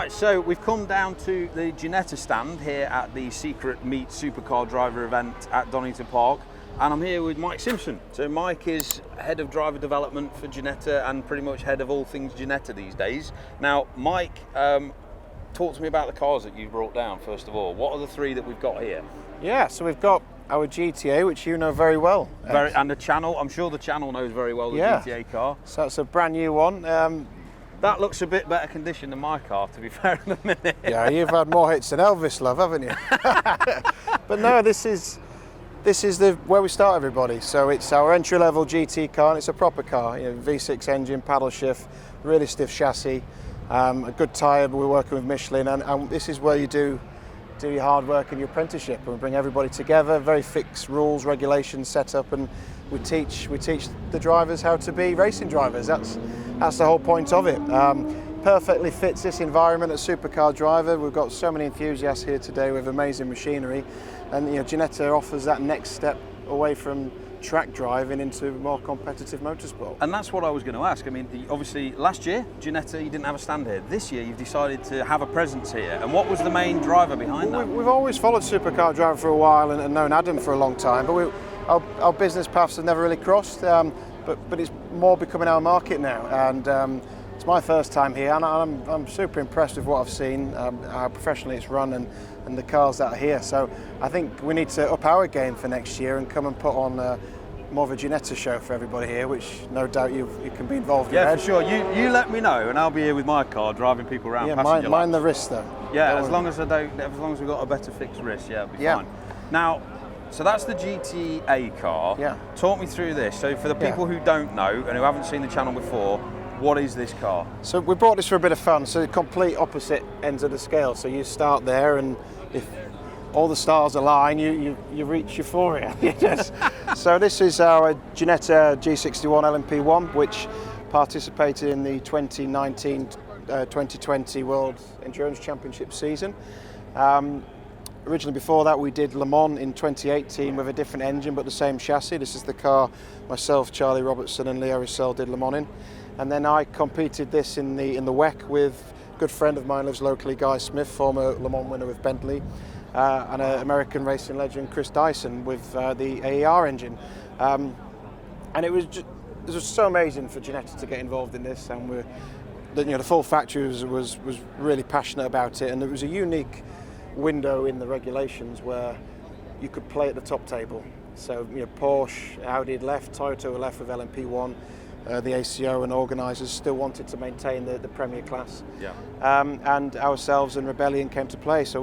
Right, so we've come down to the Ginetta stand here at the Secret Meet Supercar Driver event at Donington Park, and I'm here with Mike Simpson. So Mike is head of driver development for Ginetta and pretty much head of all things Ginetta these days. Now, Mike, talk to me about the cars that you've brought down, first of all. What are the three that we've got here? Yeah, so we've got our GTA, which you know very well. And the Channel, I'm sure the Channel knows very well the GTA car. So it's a brand new one. That looks a bit better condition than my car, to be fair, in a minute. Yeah, you've had more hits than Elvis, love, haven't you? But no, this is where we start everybody. So it's our entry-level GT car, and it's a proper car. You know, V6 engine, paddle shift, really stiff chassis, a good tyre. We're working with Michelin, and this is where you do your hard work in your apprenticeship, and we bring everybody together. Very fixed rules, regulations set up, and we teach the drivers how to be racing drivers. That's the whole point of it. Perfectly fits this environment at Supercar Driver. We've got so many enthusiasts here today with amazing machinery, and Ginetta offers that next step away from track driving into more competitive motorsport. And that's what I was going to ask. I mean, obviously last year, Ginetta, you didn't have a stand here. This year, you've decided to have a presence here. And what was the main driver behind that? We've always followed Supercar Driver for a while and known Adam for a long time, but our business paths have never really crossed. But it's more becoming our market now, and it's my first time here, and I'm super impressed with what I've seen, how professionally it's run, and the cars that are here. So I think we need to up our game for next year and come and put on more of a Ginetta show for everybody here, which no doubt you can be involved in. Yeah, for sure. You let me know, and I'll be here with my car driving people around. Yeah, mind the wrist though. Yeah, as long as we've got a better fixed wrist, yeah, it'll be fine. Now, so that's the GTA car. Yeah. Talk me through this. So for the people who don't know and who haven't seen the channel before, what is this car? So we brought this for a bit of fun. So the complete opposite ends of the scale. So you start there, and if all the stars align, you reach euphoria. So this is our Ginetta G61 LMP1, which participated in the 2019-2020 World Endurance Championship season. Originally before that we did Le Mans in 2018 with a different engine but the same chassis. This is the car myself, Charlie Robertson and Leo Russell did Le Mans in. And then I competed this in the WEC with a good friend of mine, lives locally, Guy Smith, former Le Mans winner with Bentley, and an American racing legend, Chris Dyson, with the AER engine. And it was so amazing for Ginetta to get involved in this, and the full factory was really passionate about it, and it was a unique window in the regulations where you could play at the top table. So Porsche, Audi had left, Toyota were left with LMP1, the ACO and organisers still wanted to maintain the Premier class. Yeah. And ourselves and Rebellion came to play. So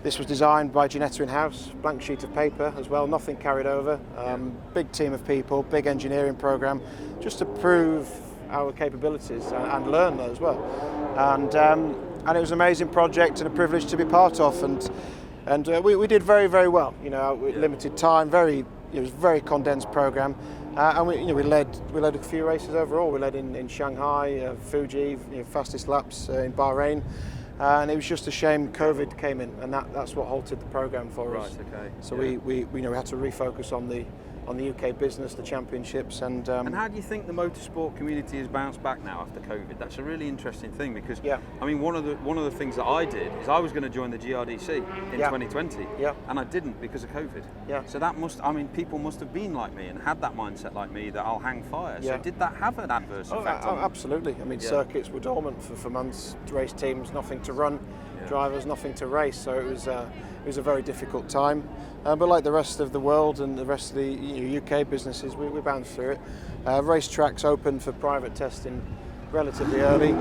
this was designed by Ginetta in-house, blank sheet of paper as well, nothing carried over. Big team of people, big engineering programme, just to prove our capabilities and learn as well. And it was an amazing project and a privilege to be part of, and we did very, very well. Limited time, it was a very condensed program, and we led a few races overall. We led in Shanghai, Fuji, fastest laps in Bahrain, and it was just a shame COVID came in, and that's what halted the program for us. Right. Okay. So we had to refocus on the UK business, the championships, and how do you think the motorsport community has bounced back now after COVID? That's a really interesting thing, because I mean, one of the things that I did is I was going to join the GRDC in 2020, and I didn't because of COVID. So people must have been like me and had that mindset like me that I'll hang fire. So did that have an adverse effect on them? Absolutely. I mean, circuits were dormant for months. Race teams, nothing to run. Drivers, nothing to race. So it was a very difficult time. But like the rest of the world and the rest of the UK businesses, we bounced through it. Race tracks opened for private testing relatively early.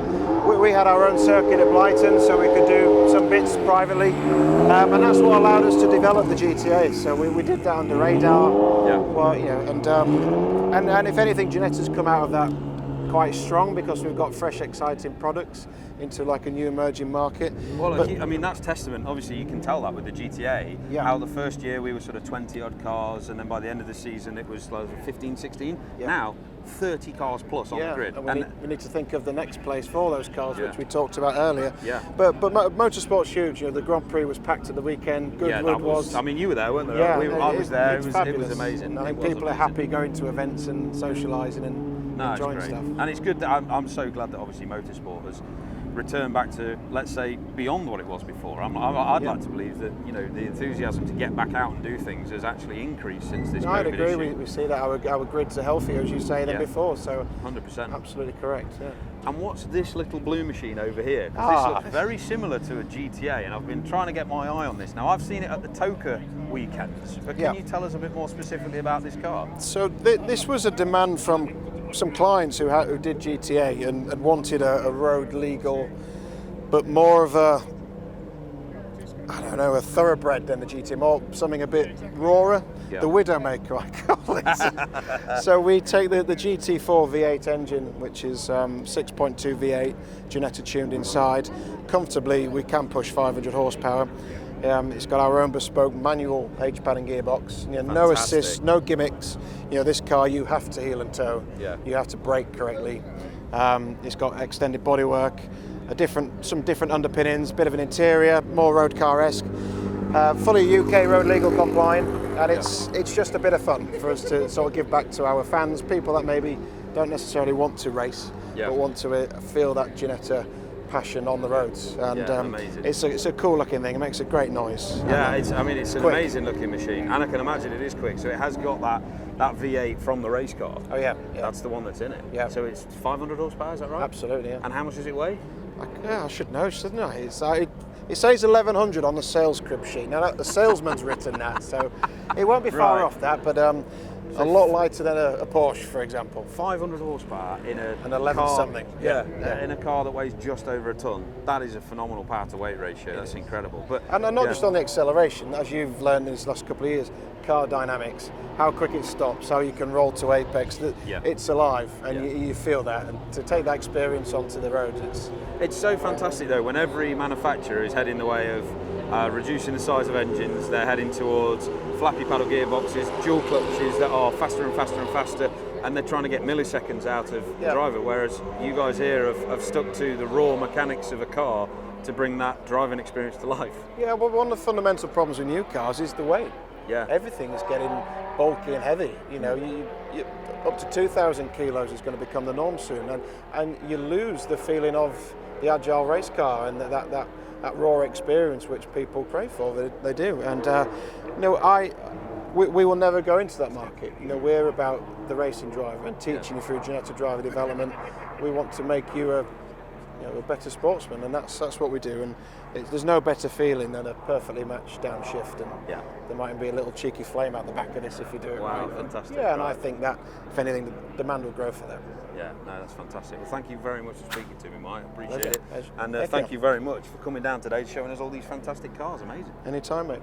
We had our own circuit at Brighton, so we could do some bits privately, and that's what allowed us to develop the GTA. So we did that under radar. And if anything, Ginetta's come out of that quite strong because we've got fresh, exciting products into like a new emerging market. Well, I mean, that's testament. Obviously, you can tell that with the GTA. How the first year we were sort of 20 odd cars, and then by the end of the season it was like 15, 16. Now 30 cars plus on the grid. And we need to think of the next place for those cars, which we talked about earlier. But motorsport's huge. The Grand Prix was packed at the weekend. Goodwood was. I mean, you were there, weren't you? I was there. It was amazing. I think people are happy going to events and socialising and enjoying stuff. And it's good that I'm so glad that obviously motorsport has return back to, let's say, beyond what it was before. I'd like to believe that, you know, the enthusiasm to get back out and do things has actually increased since this COVID I'd agree. issue. We see that our grids are healthier, as you say, than before. So 100%. absolutely correct. Yeah. And what's this little blue machine over here? 'Cause this looks very similar to a GTA, and I've been trying to get my eye on this. Now, I've seen it at the Toka weekends, but can you tell us a bit more specifically about this car? So this was a demand from some clients who did GTA and wanted a road legal, but more of a, I don't know, a thoroughbred than the GT, more something a bit rawer. Yeah. The Widowmaker, I call it. So we take the GT4 V8 engine, which is 6.2 V8, Ginetta tuned inside. Comfortably, we can push 500 horsepower. It's got our own bespoke manual H-pad and gearbox. You know, no assist, no gimmicks. You know, this car you have to heel and toe. Yeah. You have to brake correctly. It's got extended bodywork, some different underpinnings, bit of an interior, more road car-esque. Fully UK road legal compliant, and it's just a bit of fun for us to sort of give back to our fans, people that maybe don't necessarily want to race, but want to feel that Ginetta passion on the roads. And it's a cool looking thing. It makes a great noise. Yeah, it's an quick. amazing looking machine, and I can imagine it is quick. So it has got that V8 from the race car. Oh yeah. That's the one that's in it. Yeah. So it's 500 horsepower, is that right? Absolutely. Yeah. And how much does it weigh? I should know, shouldn't I? It says 1100 on the sales crib sheet. Now the salesman's written that, so it won't be far off that. But a lot lighter than a Porsche, for example. 500 horsepower in an 11 car, something. Yeah, in a car that weighs just over a ton. That is a phenomenal power to weight ratio. That's incredible. But not just on the acceleration, as you've learned in these last couple of years, car dynamics, how quick it stops, how you can roll to apex. It's alive, and you feel that. And to take that experience onto the road, it's so fantastic though. When every manufacturer is heading the way of reducing the size of engines, they're heading towards flappy paddle gearboxes, dual clutches that are faster and faster and faster, and they're trying to get milliseconds out of the driver, whereas you guys here have stuck to the raw mechanics of a car to bring that driving experience to life. Yeah, well, one of the fundamental problems with new cars is the weight. Yeah. Everything is getting bulky and heavy. You know, you up to 2,000 kilos is going to become the norm soon, and you lose the feeling of the agile race car and that raw experience which people crave for. They do, and we will never go into that market. You know, we're about the racing driver and teaching you through Ginetta driver development. We want to make you a better sportsman, and that's what we do. And there's no better feeling than a perfectly matched downshift, and there might be a little cheeky flame out the back of this if you do it right. Wow, fantastic. Yeah, and I think that, if anything, the demand will grow for that. Yeah, no, that's fantastic. Well, thank you very much for speaking to me, Mike. I appreciate it. Pleasure. And thank you very much for coming down today, showing us all these fantastic cars. Amazing. Anytime, mate.